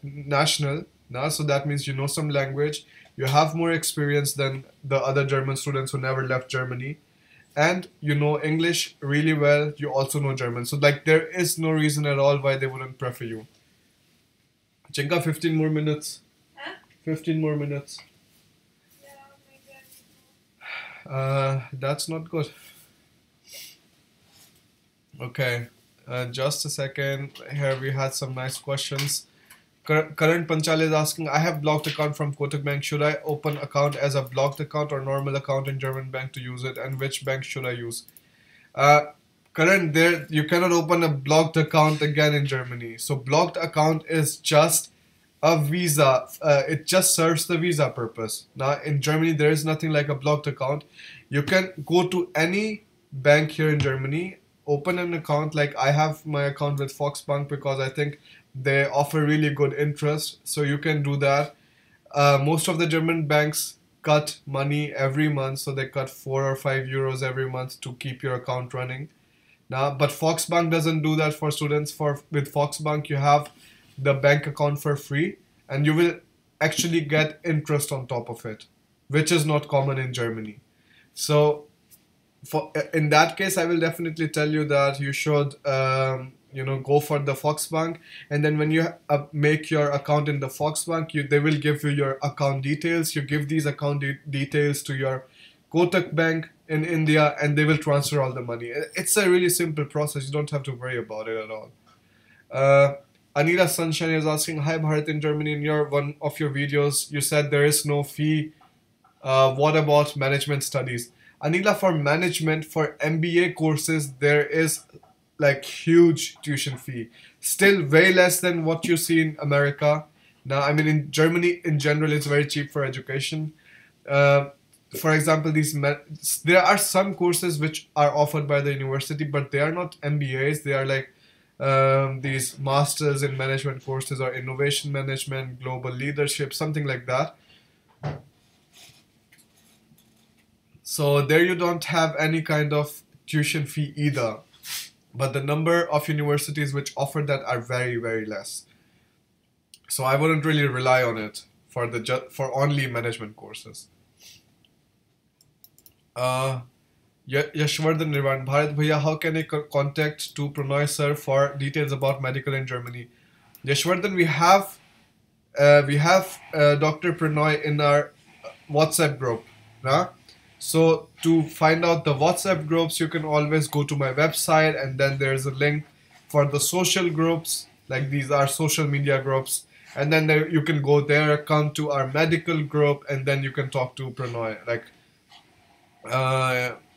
national. So that means you know some language, you have more experience than the other German students who never left Germany. and you know English really well, you also know German. So like there is no reason at all why they wouldn't prefer you. Chinka, 15 more minutes. Huh? 15 more minutes. Yeah, maybe I need more. That's not good. Okay, just a second. Here we had some nice questions. Current Panchal is asking, I have blocked account from Kotak Bank. Should I open account as a blocked account or normal account in German bank to use it? And which bank should I use? Current, there you cannot open a blocked account again in Germany. So blocked account is just a visa. It just serves the visa purpose. Now in Germany there is nothing like a blocked account. You can go to any bank here in Germany, open an account. Like I have my account with Volksbank because I think they offer really good interest. So you can do that. Most of the German banks cut money every month, so they cut 4 or 5 euros every month to keep your account running. Now, but Volksbank doesn't do that for students. With Volksbank, you have the bank account for free, and you will actually get interest on top of it, which is not common in Germany. So, in that case, I will definitely tell you that you should, go for the Volksbank, and then when you make your account in the Volksbank, they will give you your account details. You give these account details to your Kotak Bank in India, and they will transfer all the money. It's a really simple process. You don't have to worry about it at all. Anila Sunshine is asking, hi Bharat, in Germany, in one of your videos, you said there is no fee. What about management studies? Anila, for management, for MBA courses, there is like huge tuition fee. Still way less than what you see in America. Now, I mean, in Germany, in general, it's very cheap for education. For example, there are some courses which are offered by the university, but they are not MBAs. They are like these masters in management courses or innovation management, global leadership, something like that. So there you don't have any kind of tuition fee either. But the number of universities which offer that are very, very less. So I wouldn't really rely on it for only management courses. Yashwardhan Nirvan, Bharat Bhaiya, how can I contact to Pranay sir for details about medical in Germany? Yashwardhan, we have Dr. Pranay in our WhatsApp group. Nah? So to find out the WhatsApp groups, you can always go to my website, and then there's a link for the social groups. Like these are social media groups, and then you can go there, come to our medical group, and then you can talk to Pranay.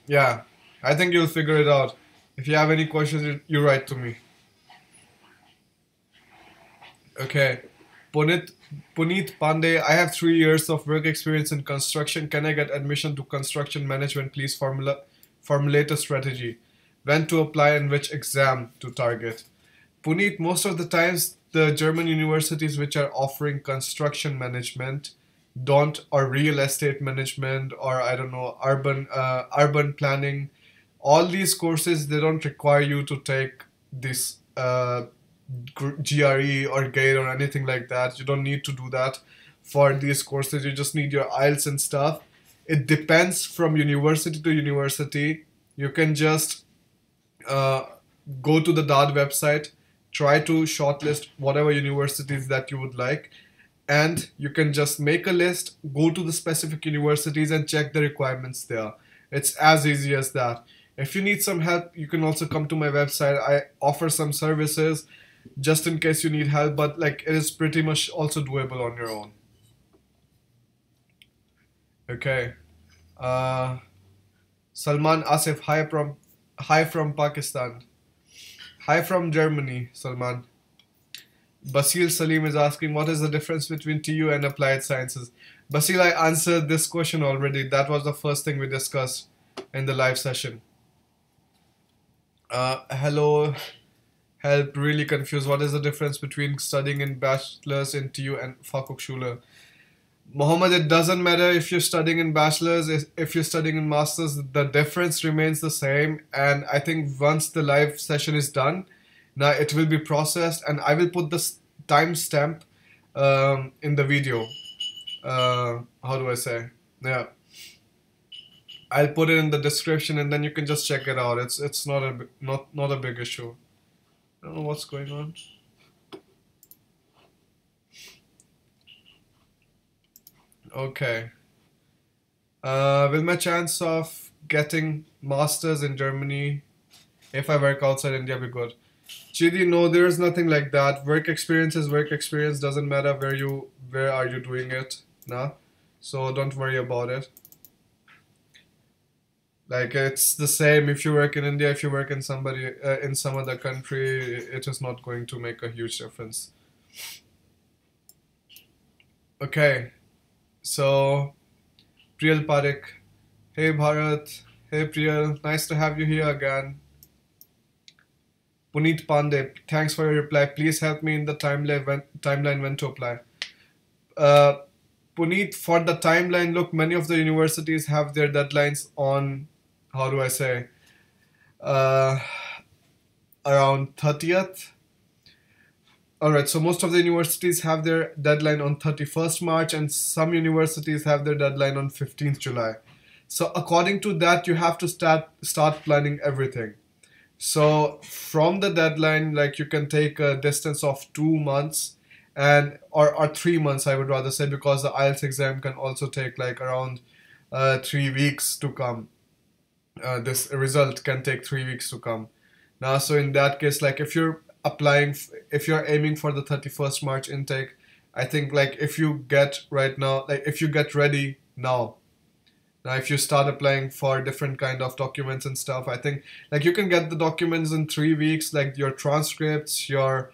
Yeah, I think you'll figure it out. If you have any questions, you write to me. Okay. Puneet Pandey, I have 3 years of work experience in construction. Can I get admission to construction management? Please formulate a strategy. When to apply and which exam to target. Puneet, most of the times the German universities which are offering construction management or real estate management, or I don't know, urban planning, all these courses, they don't require you to take this GRE or GATE or anything like that. You don't need to do that for these courses. You just need your IELTS and stuff. It depends from university to university. You can just go to the DAD website, try to shortlist whatever universities that you would like, and you can just make a list, go to the specific universities and check the requirements there. It's as easy as that. If you need some help, you can also come to my website. I offer some services just in case you need help, but like it is pretty much also doable on your own. Okay. Salman Asif, hi from Pakistan. Hi from Germany, Salman. Basil Salim is asking, what is the difference between TU and applied sciences? Basil, I answered this question already. That was the first thing we discussed in the live session. Hello. Help, really confused. What is the difference between studying in bachelor's in TU and Fachhochschule? Mohammed, it doesn't matter if you're studying in bachelor's, if you're studying in master's, the difference remains the same. And I think once the live session is done, now it will be processed, and I will put the timestamp in the video. How do I say? Yeah. I'll put it in the description, and then you can just check it out. It's not not a big issue. I don't know what's going on. Okay. Will my chance of getting masters in Germany if I work outside India be good? Chidi, no, there is nothing like that. Work experience is work experience. Doesn't matter where are you doing it, nah. So don't worry about it. Like it's the same if you work in India, if you work in in some other country, it is not going to make a huge difference. Okay, so Priyal Parekh, hey Bharat, hey Priyal, nice to have you here again. Puneet Pandey, thanks for your reply. Please help me in the timeline when to apply. Uh, Puneet, for the timeline, look, many of the universities have their deadlines on, how do I say, uh, around 30th. Alright, so most of the universities have their deadline on 31st March, and some universities have their deadline on 15th July. So according to that, you have to start planning everything. So from the deadline, like you can take a distance of 2 months and or 3 months, I would rather say, because the IELTS exam can also take like around 3 weeks to come. This result can take 3 weeks to come. Now, so in that case, like if you're if you're aiming for the 31st March intake, I think like if you get right now, like if you get ready now, if you start applying for different kind of documents and stuff, I think like you can get the documents in 3 weeks, like your transcripts, your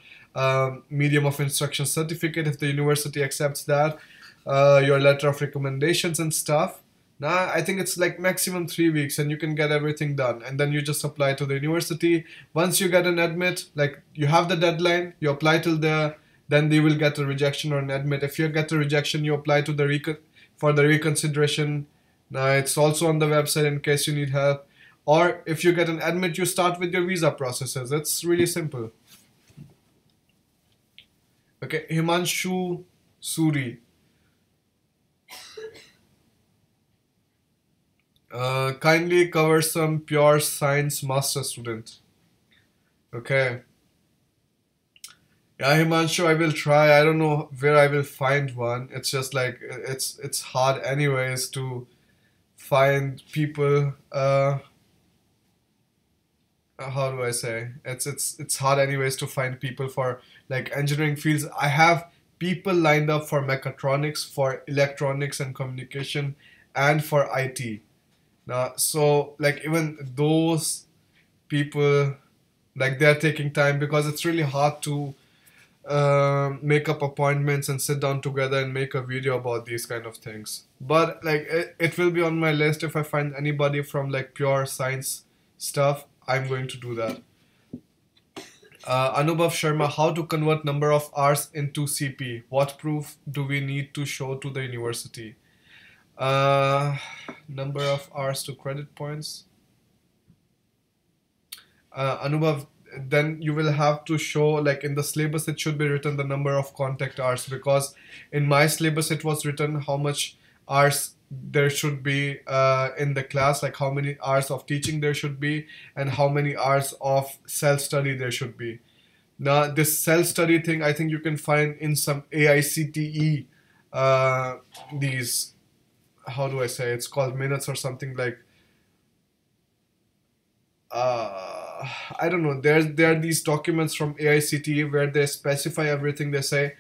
medium of instruction certificate, if the university accepts that, your letter of recommendations and stuff. Now, I think it's like maximum 3 weeks and you can get everything done. And then you just apply to the university. Once you get an admit, like you have the deadline, you apply till there, then they will get a rejection or an admit. If you get a rejection, you apply to for the reconsideration. Now, it's also on the website in case you need help. Or if you get an admit, you start with your visa processes. It's really simple. Okay, Himanshu Suri. Kindly cover some pure science master student. Okay. Yeah, Himanshu, I will try. I don't know where I will find one. It's just like it's hard anyways to find people. How do I say? It's hard anyways to find people for like engineering fields. I have people lined up for mechatronics, for electronics and communication, and for IT. Now, so like even those people, like they're taking time because it's really hard to make up appointments and sit down together and make a video about these kind of things. But like it will be on my list if I find anybody from like pure science stuff. I'm going to do that. Anubhav Sharma, how to convert number of hours into CP? What proof do we need to show to the university? Number of hours to credit points. Anubhav, then you will have to show, like in the syllabus it should be written the number of contact hours, because in my syllabus it was written how much hours there should be in the class, like how many hours of teaching there should be and how many hours of self-study there should be. Now this self-study thing I think you can find in some AICTE, these, how do I say, it's called minutes or something like, I don't know. There are these documents from AICTE where they specify everything. They say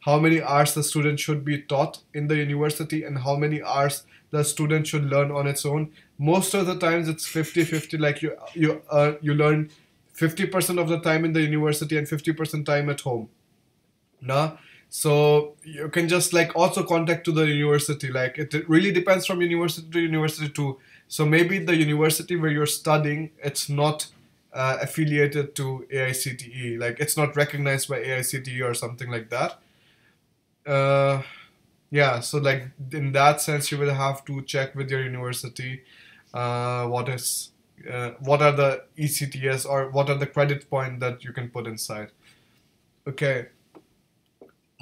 how many hours the student should be taught in the university and how many hours the student should learn on its own. Most of the times it's 50-50. Like you learn 50% of the time in the university and 50% time at home. Nah. So you can just like also contact to the university. Like it really depends from university to university too. So maybe the university where you're studying, it's not affiliated to AICTE. Like it's not recognized by AICTE or something like that. Uh, yeah, so like in that sense, you will have to check with your university what are the ECTS or what are the credit point that you can put inside. Okay.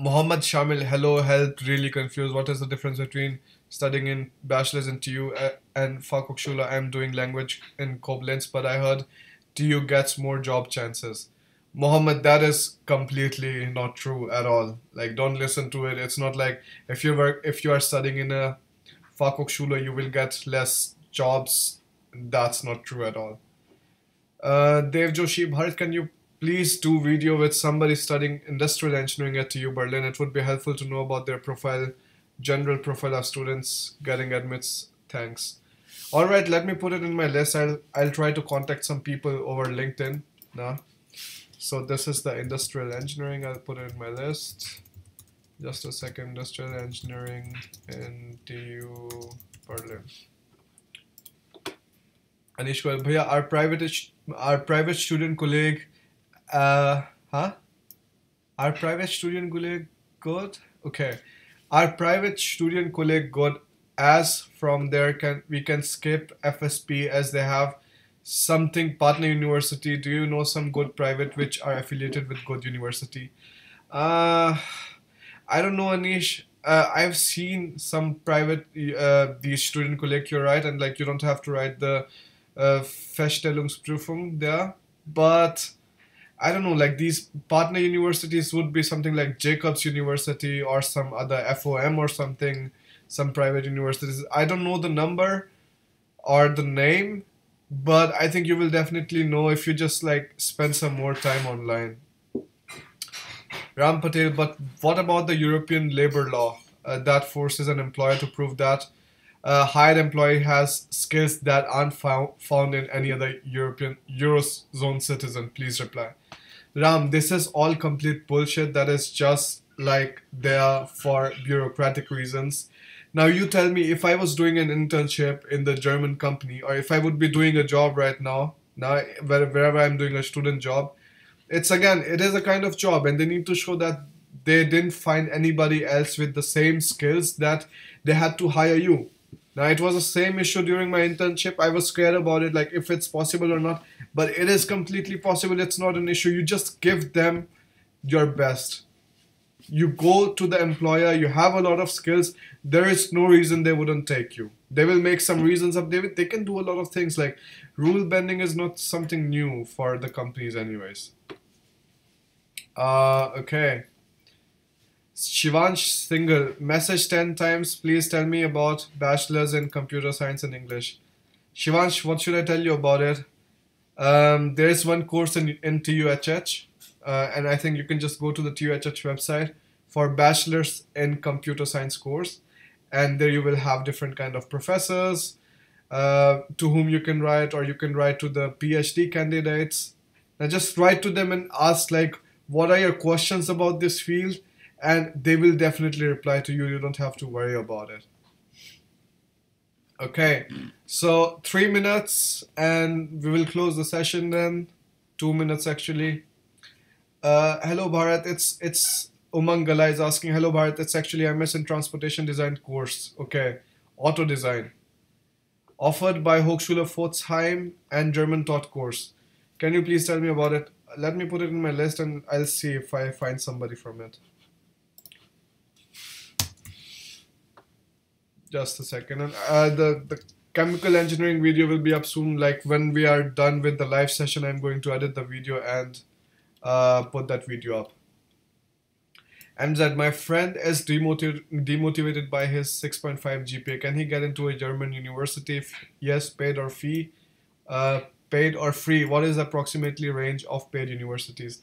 Mohammed Shamil, hello, help, really confused. What is the difference between studying in bachelor's in TU and Fachhochschule, I'm doing language in Koblenz, but I heard TU gets more job chances. Mohammed, that is completely not true at all. Like, don't listen to it. It's not like if you are studying in a Fachhochschule, you will get less jobs. That's not true at all. Dev Joshi, Bharat, can you please do video with somebody studying industrial engineering at TU Berlin? It would be helpful to know about their profile, general profile of students getting admits. Thanks. All right, let me put it in my list. I'll try to contact some people over LinkedIn now. So this is the industrial engineering. I'll put it in my list. Just a second. Industrial engineering in TU Berlin. Anish Goyal, bhaiya, our private student colleague, Our private student colleague good? Okay. Our private student colleague good, as from there we can skip FSP as they have something partner university. Do you know some good private which are affiliated with good university? I don't know, Anish. I've seen some private these student colleague, you're right, and like you don't have to write the Feststellungsprüfung there, but I don't know, like these partner universities would be something like Jacobs University or some other FOM or something, some private universities. I don't know the number or the name, but I think you will definitely know if you just like spend some more time online. Ram Patel, but what about the European labor law that forces an employer to prove that a hired employee has skills that aren't found in any other European Eurozone citizen? Please reply. Ram, this is all complete bullshit. That is just like there for bureaucratic reasons. Now you tell me, if I was doing an internship in the German company, or if I would be doing a job right now wherever I'm doing a student job, it is a kind of job, and they need to show that they didn't find anybody else with the same skills that they had to hire you. Now, it was the same issue during my internship. I was scared about it, like if it's possible or not, but it is completely possible. It's not an issue. You just give them your best. You go to the employer, you have a lot of skills. There is no reason they wouldn't take you. They will make some reasons up. They can do a lot of things. Like rule bending is not something new for the companies anyways. Okay. Shivansh Single, message 10 times. Please tell me about Bachelors in Computer Science and English. Shivansh, what should I tell you about it? There is one course in TUHH, and I think you can just go to the TUHH website for Bachelors in Computer Science course, and there you will have different kind of professors to whom you can write, or you can write to the PhD candidates. Now just write to them and ask like, what are your questions about this field? And they will definitely reply to you. You don't have to worry about it. Okay, so 3 minutes and we will close the session then. 2 minutes actually. Hello Bharat, it's Umang Gala is asking, hello Bharat, it's actually MS in Transportation Design course. Okay, Auto Design. Offered by Hochschule Pforzheim and German taught course. Can you please tell me about it? Let me put it in my list and I'll see if I find somebody from it. Just a second. And the chemical engineering video will be up soon. Like when we are done with the live session, I'm going to edit the video and put that video up. MZ, my friend is demotivated by his 6.5 GPA. Can he get into a German university? If yes, paid or fee? Paid or free? What is the approximately range of paid universities?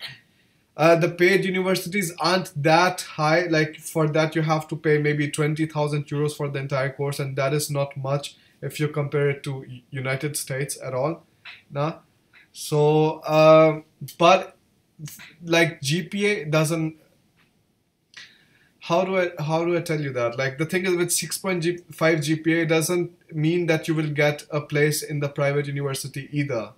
The paid universities aren't that high. Like for that you have to pay maybe 20,000 euros for the entire course, and that is not much if you compare it to United States at all. Nah. So but like GPA doesn't, how do I tell you that? Like the thing is, with 6.5 GPA doesn't mean that you will get a place in the private university either.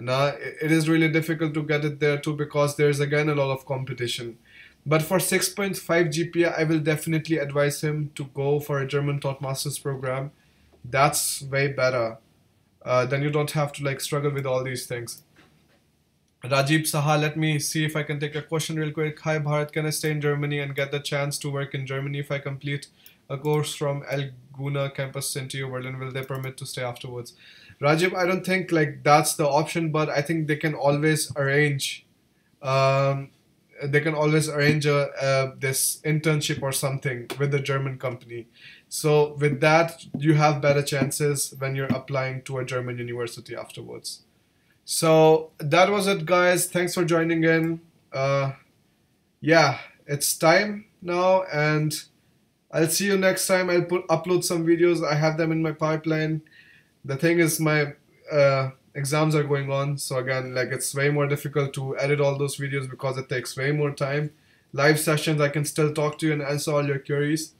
Now, it is really difficult to get it there too, because there's again a lot of competition. But for 6.5 GPA, I will definitely advise him to go for a German taught master's program. That's way better. Then you don't have to like struggle with all these things. Rajib Saha, let me see if I can take a question real quick. Hi Bharat, can I stay in Germany and get the chance to work in Germany if I complete a course from El Guna campus in TU Berlin. Will they permit to stay afterwards? Rajiv, I don't think like that's the option, but I think they can always arrange. Um, they can always arrange this internship or something with the German company. So with that, you have better chances when you're applying to a German university afterwards. So that was it, guys. Thanks for joining in. Yeah, it's time now, and I'll see you next time. I'll upload some videos. I have them in my pipeline. The thing is, my exams are going on, so again, like it's way more difficult to edit all those videos because it takes way more time. Live sessions, I can still talk to you and answer all your queries.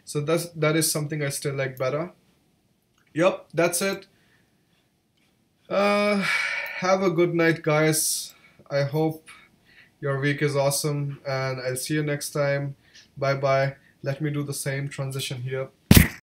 So that is something I still like better. Yep, that's it. Have a good night, guys. I hope your week is awesome, and I'll see you next time. Bye bye. Let me do the same transition here.